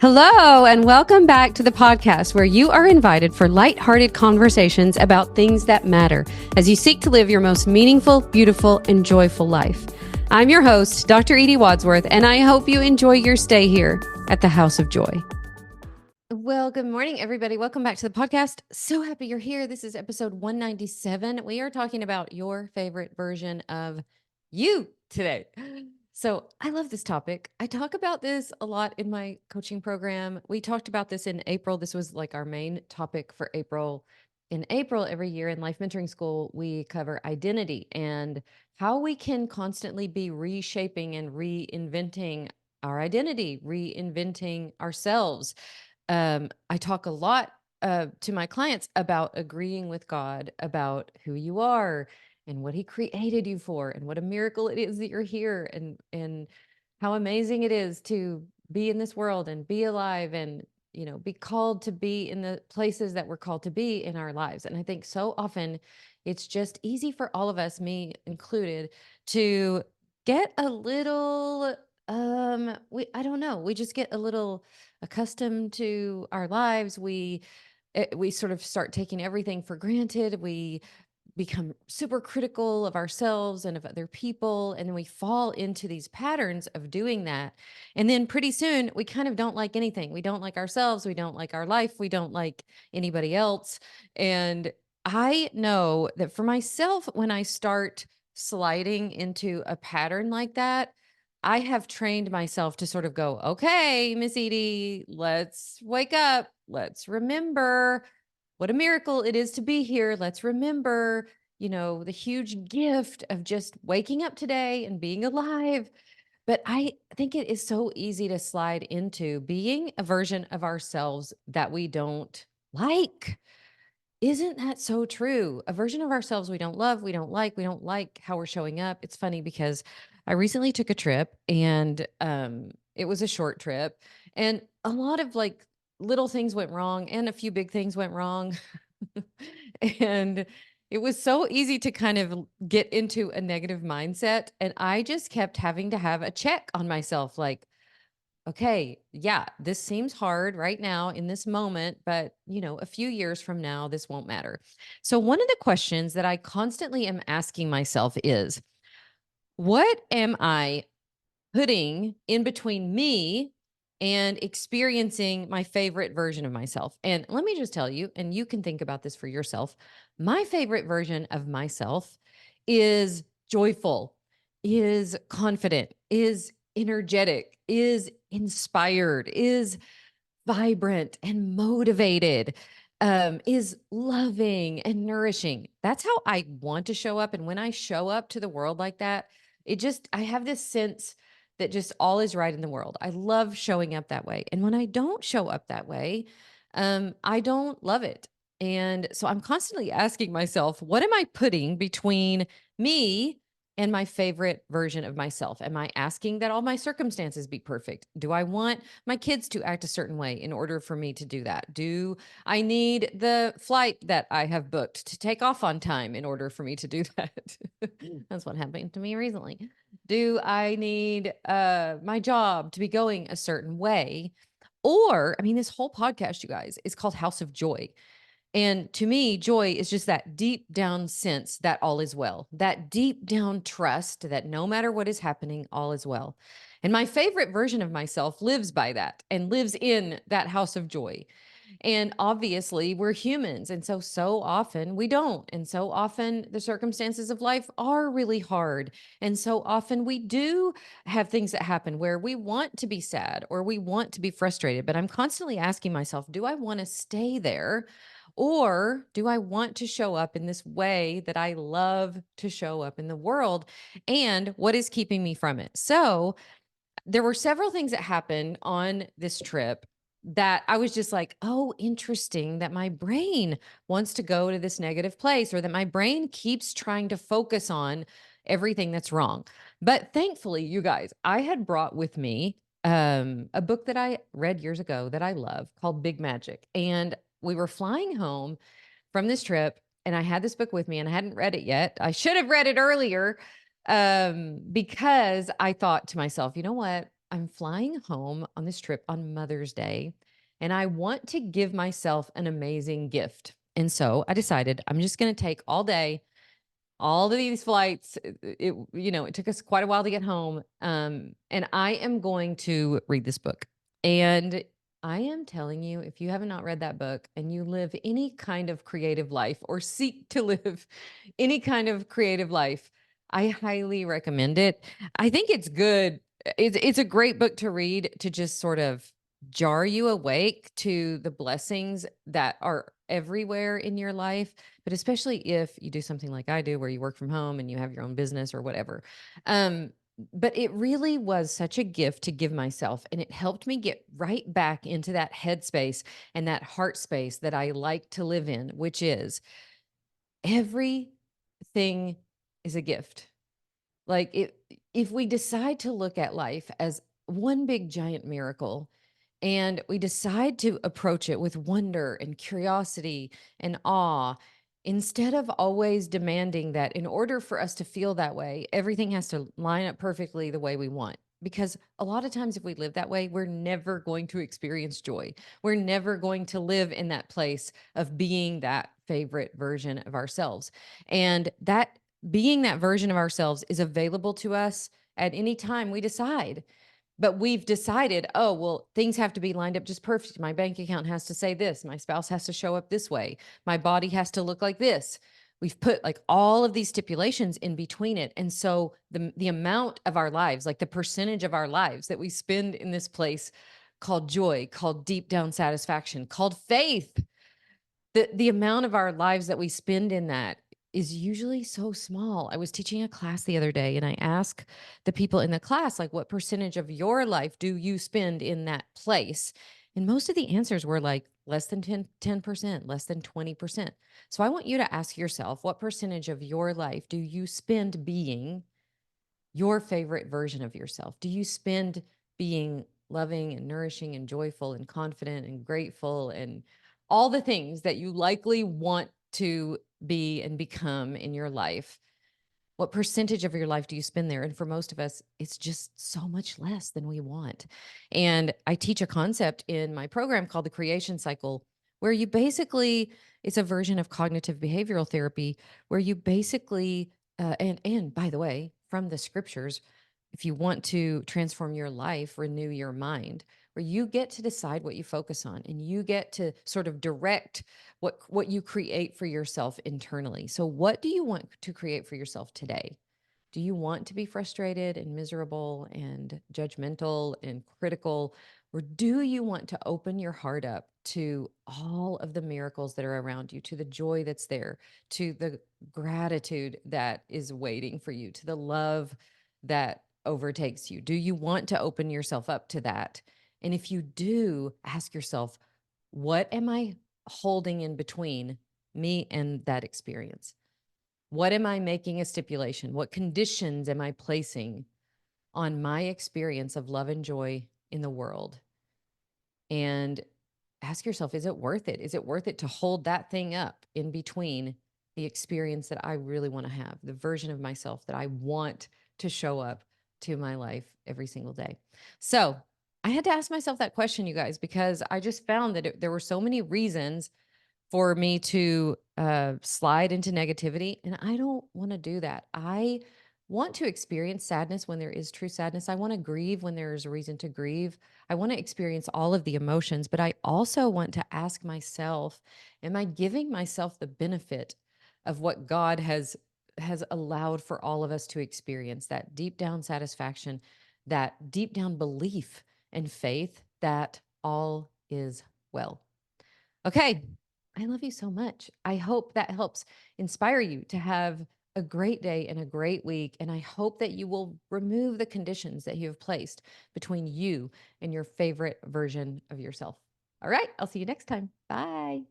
Hello, and welcome back to the podcast where you are invited for lighthearted conversations about things that matter as you seek to live your most meaningful, beautiful, and joyful life. I'm your host, Dr. Edie Wadsworth, and I hope you enjoy your stay here at the House of Joy. Well, good morning, everybody. Welcome back to the podcast. So happy you're here. This is episode 197. We are talking about your favorite version of you today. So I love this topic. I talk about this a lot in my coaching program. We talked about this in April. This was like our main topic for April. In April, every year in Life Mentoring School, we cover identity and how we can constantly be reshaping and reinventing our identity, reinventing ourselves. I talk a lot to my clients about agreeing with God about who you are and what He created you for, and what a miracle it is that you're here, and how amazing it is to be in this world and be alive, and be called to be in the places that we're called to be in our lives. And I think so often it's just easy for all of us, me included, to get a little I don't know, we just get a little accustomed to our lives. We sort of start taking everything for granted. We become super critical of ourselves and of other people, and then we fall into these patterns of doing that. And then pretty soon we kind of don't like anything. We don't like ourselves, we don't like our life, we don't like anybody else. And I know that for myself, when I start sliding into a pattern like that, I have trained myself to sort of go, okay, Miss Edie, let's wake up. Let's remember what a miracle it is to be here. Let's remember, the huge gift of just waking up today and being alive. But I think it is so easy to slide into being a version of ourselves that we don't like. Isn't that so true? A version of ourselves we don't love, we don't like how we're showing up. It's funny because I recently took a trip, and it was a short trip, and a lot of like little things went wrong and a few big things went wrong. And it was so easy to kind of get into a negative mindset, and I just kept having to have a check on myself, like, okay, yeah, this seems hard right now in this moment, but a few years from now, this won't matter. So, one of the questions that I constantly am asking myself is, what am I putting in between me and experiencing my favorite version of myself? And let me just tell you, and you can think about this for yourself. My favorite version of myself is joyful, is confident, is energetic, is inspired, is vibrant and motivated, is loving and nourishing. That's how I want to show up. And when I show up to the world like that, I have this sense that just all is right in the world. I love showing up that way. And when I don't show up that way, I don't love it. And so I'm constantly asking myself, what am I putting between me and my favorite version of myself? Am I asking that all my circumstances be perfect? Do I want my kids to act a certain way in order for me to do that? Do I need the flight that I have booked to take off on time in order for me to do that? That's what happened to me recently. Do I need my job to be going a certain way? Or, I mean, this whole podcast, you guys, is called House of Joy. And to me, joy is just that deep down sense that all is well, that deep down trust that no matter what is happening, all is well. And my favorite version of myself lives by that and lives in that house of joy. And obviously, we're humans. And so often we don't. And so often the circumstances of life are really hard. And so often we do have things that happen where we want to be sad or we want to be frustrated. But I'm constantly asking myself, do I want to stay there? Or do I want to show up in this way that I love to show up in the world? And what is keeping me from it? So, there were several things that happened on this trip that I was just like, oh, interesting that my brain wants to go to this negative place, or that my brain keeps trying to focus on everything that's wrong. But thankfully, you guys, I had brought with me a book that I read years ago that I love called Big Magic. And we were flying home from this trip, and I had this book with me, and I hadn't read it yet. I should have read it earlier, because I thought to myself, you know what? I'm flying home on this trip on Mother's Day, and I want to give myself an amazing gift. And so I decided I'm just going to take all day, all of these flights. It took us quite a while to get home. And I am going to read this book. And I am telling you, if you have not read that book and you live any kind of creative life or seek to live any kind of creative life, I highly recommend it. I think it's good. It's a great book to read to just sort of jar you awake to the blessings that are everywhere in your life, but especially if you do something like I do, where you work from home and you have your own business or whatever. Um, but it really was such a gift to give myself, and it helped me get right back into that headspace and that heart space that I like to live in, which is everything is a gift. If we decide to look at life as one big giant miracle, and we decide to approach it with wonder and curiosity and awe, instead of always demanding that in order for us to feel that way, everything has to line up perfectly the way we want. Because a lot of times, if we live that way, we're never going to experience joy. We're never going to live in that place of being that favorite version of ourselves. And that being that version of ourselves is available to us at any time we decide. But we've decided, oh, well, things have to be lined up just perfect. My bank account has to say this. My spouse has to show up this way. My body has to look like this. We've put like all of these stipulations in between it. And so the amount of our lives, like the percentage of our lives that we spend in this place called joy, called deep down satisfaction, called faith, the amount of our lives that we spend in that is usually so small. I was teaching a class the other day, and I asked the people in the class, like, what percentage of your life do you spend in that place? And most of the answers were like less than 10%, less than 20%. So I want you to ask yourself, what percentage of your life do you spend being your favorite version of yourself? Do you spend being loving and nourishing and joyful and confident and grateful and all the things that you likely want to be and become in your life? What percentage of your life do you spend there? And for most of us, it's just so much less than we want. And I teach a concept in my program called the creation cycle, where you basically, it's a version of cognitive behavioral therapy, where you basically, and by the way, from the scriptures, if you want to transform your life, renew your mind, where you get to decide what you focus on and you get to sort of direct what you create for yourself internally. So what do you want to create for yourself today? Do you want to be frustrated and miserable and judgmental and critical? Or do you want to open your heart up to all of the miracles that are around you, to the joy that's there, to the gratitude that is waiting for you, to the love that overtakes you? Do you want to open yourself up to that? And if you do, ask yourself, what am I holding in between me and that experience? What am I making a stipulation? What conditions am I placing on my experience of love and joy in the world? And ask yourself, is it worth it? Is it worth it to hold that thing up in between the experience that I really want to have, the version of myself that I want to show up to my life every single day? So I had to ask myself that question, you guys, because I just found that there were so many reasons for me to slide into negativity. And I don't want to do that. I want to experience sadness when there is true sadness. I want to grieve when there is a reason to grieve. I want to experience all of the emotions, but I also want to ask myself, am I giving myself the benefit of what God has allowed for all of us to experience, that deep down satisfaction, that deep down belief and faith that all is well? Okay. I love you so much. I hope that helps inspire you to have a great day and a great week. And I hope that you will remove the conditions that you have placed between you and your favorite version of yourself. All right. I'll see you next time. Bye.